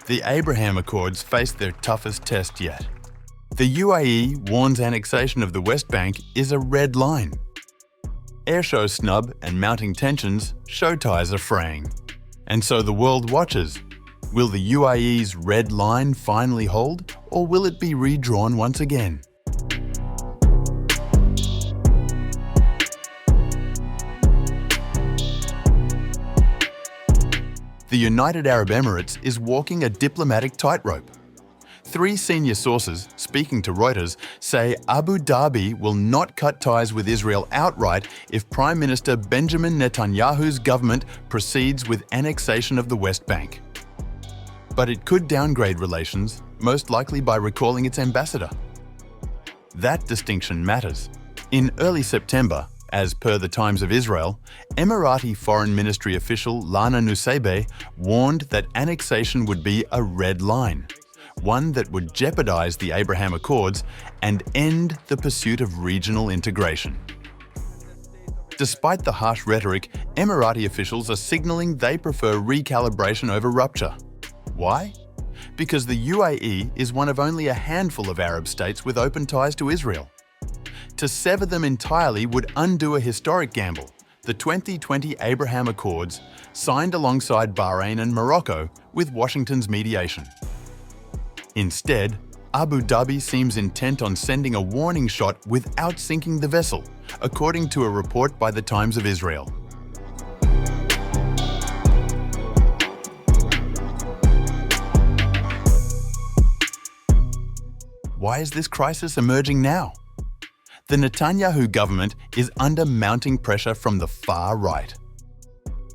The Abraham Accords face their toughest test yet. The UAE warns annexation of the West Bank is a red line. Airshow snub and mounting tensions show ties are fraying. And so the world watches. Will the UAE's red line finally hold, or will it be redrawn once again? The United Arab Emirates is walking a diplomatic tightrope. 3 senior sources, speaking to Reuters, say Abu Dhabi will not cut ties with Israel outright if Prime Minister Benjamin Netanyahu's government proceeds with annexation of the West Bank. But it could downgrade relations, most likely by recalling its ambassador. That distinction matters. In early September, as per the Times of Israel, Emirati Foreign Ministry official Lana Nuseibeh warned that annexation would be a red line, one that would jeopardize the Abraham Accords and end the pursuit of regional integration. Despite the harsh rhetoric, Emirati officials are signaling they prefer recalibration over rupture. Why? Because the UAE is one of only a handful of Arab states with open ties to Israel. To sever them entirely would undo a historic gamble, the 2020 Abraham Accords, signed alongside Bahrain and Morocco with Washington's mediation. Instead, Abu Dhabi seems intent on sending a warning shot without sinking the vessel, according to a report by the Times of Israel. Why is this crisis emerging now? The Netanyahu government is under mounting pressure from the far right.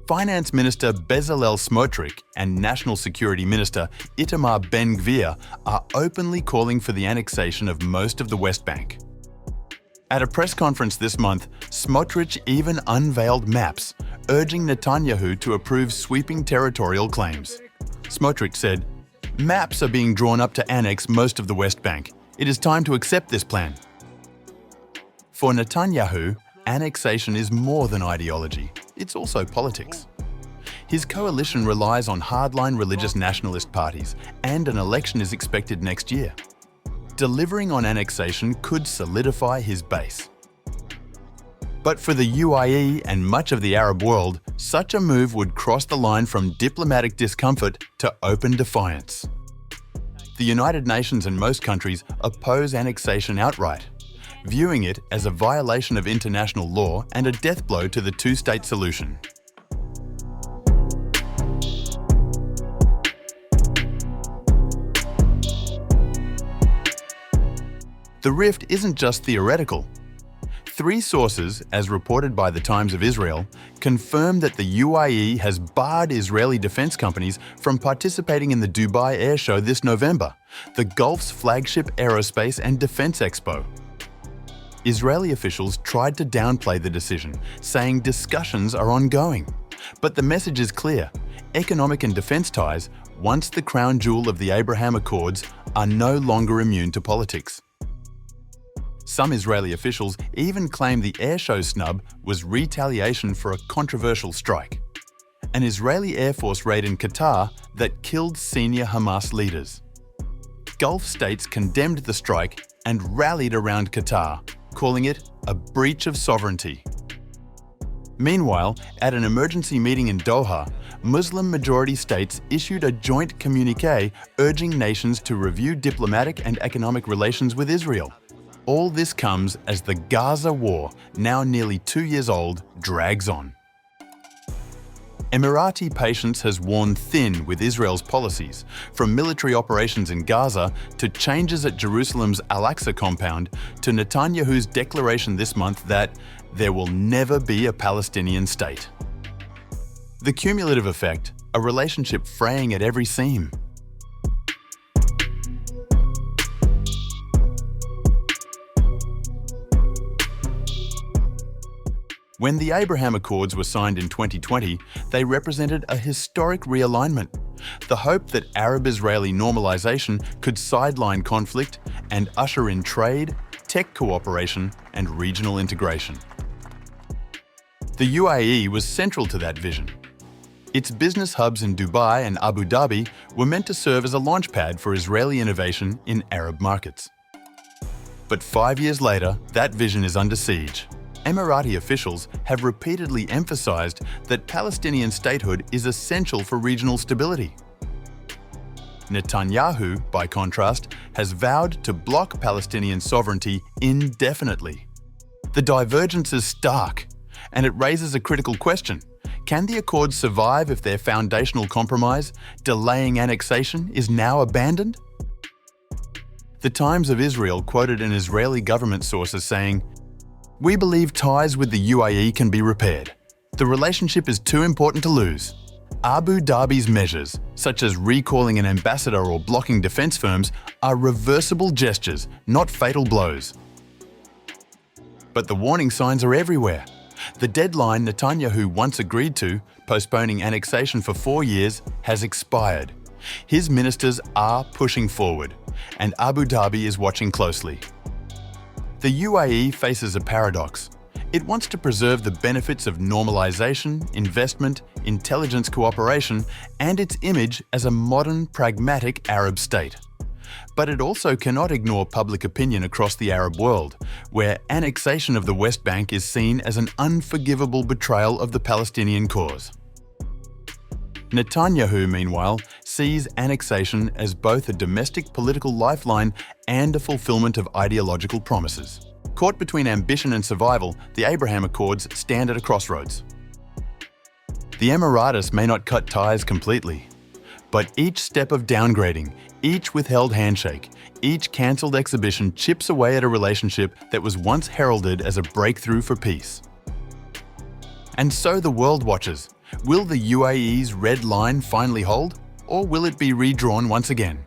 Finance Minister Bezalel Smotrich and National Security Minister Itamar Ben-Gvir are openly calling for the annexation of most of the West Bank. At a press conference this month, Smotrich even unveiled maps, urging Netanyahu to approve sweeping territorial claims. Smotrich said, "Maps are being drawn up to annex most of the West Bank. It is time to accept this plan." For Netanyahu, annexation is more than ideology. It's also politics. His coalition relies on hardline religious nationalist parties, and an election is expected next year. Delivering on annexation could solidify his base. But for the UAE and much of the Arab world, such a move would cross the line from diplomatic discomfort to open defiance. The United Nations and most countries oppose annexation outright, viewing it as a violation of international law and a death blow to the two-state solution. The rift isn't just theoretical. 3 sources, as reported by the Times of Israel, confirm that the UAE has barred Israeli defense companies from participating in the Dubai Airshow this November, the Gulf's flagship aerospace and defense expo. Israeli officials tried to downplay the decision, saying discussions are ongoing. But the message is clear. Economic and defense ties, once the crown jewel of the Abraham Accords, are no longer immune to politics. Some Israeli officials even claim the airshow snub was retaliation for a controversial strike, an Israeli Air Force raid in Qatar that killed senior Hamas leaders. Gulf states condemned the strike and rallied around Qatar, calling it a breach of sovereignty. Meanwhile, at an emergency meeting in Doha, Muslim-majority states issued a joint communiqué urging nations to review diplomatic and economic relations with Israel. All this comes as the Gaza war, now nearly 2 years old, drags on. Emirati patience has worn thin with Israel's policies, from military operations in Gaza to changes at Jerusalem's Al-Aqsa compound to Netanyahu's declaration this month that there will never be a Palestinian state. The cumulative effect, a relationship fraying at every seam. When the Abraham Accords were signed in 2020, they represented a historic realignment, the hope that Arab-Israeli normalization could sideline conflict and usher in trade, tech cooperation, and regional integration. The UAE was central to that vision. Its business hubs in Dubai and Abu Dhabi were meant to serve as a launchpad for Israeli innovation in Arab markets. But 5 years later, that vision is under siege. Emirati officials have repeatedly emphasized that Palestinian statehood is essential for regional stability. Netanyahu, by contrast, has vowed to block Palestinian sovereignty indefinitely. The divergence is stark, and it raises a critical question. Can the Accords survive if their foundational compromise, delaying annexation, is now abandoned? The Times of Israel quoted an Israeli government source as saying, "We believe ties with the UAE can be repaired. The relationship is too important to lose. Abu Dhabi's measures, such as recalling an ambassador or blocking defense firms, are reversible gestures, not fatal blows." But the warning signs are everywhere. The deadline Netanyahu once agreed to, postponing annexation for 4 years, has expired. His ministers are pushing forward, and Abu Dhabi is watching closely. The UAE faces a paradox. It wants to preserve the benefits of normalization, investment, intelligence cooperation, and its image as a modern, pragmatic Arab state. But it also cannot ignore public opinion across the Arab world, where annexation of the West Bank is seen as an unforgivable betrayal of the Palestinian cause. Netanyahu, meanwhile, sees annexation as both a domestic political lifeline and a fulfillment of ideological promises. Caught between ambition and survival, the Abraham Accords stand at a crossroads. The Emiratis may not cut ties completely, but each step of downgrading, each withheld handshake, each cancelled exhibition chips away at a relationship that was once heralded as a breakthrough for peace. And so the world watches. Will the UAE's red line finally hold, or will it be redrawn once again?